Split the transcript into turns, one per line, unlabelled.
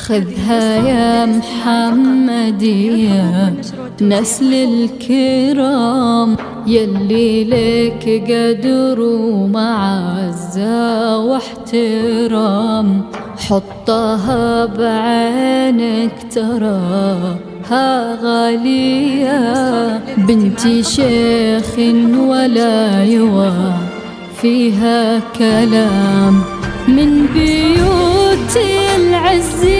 خذها يا محمد يا نسل الكرام، يلي لك قدر ومعزة واحترام. حطها بعينك تراها غالية، بنت شيخ ولا يوى فيها كلام. من بيوت العز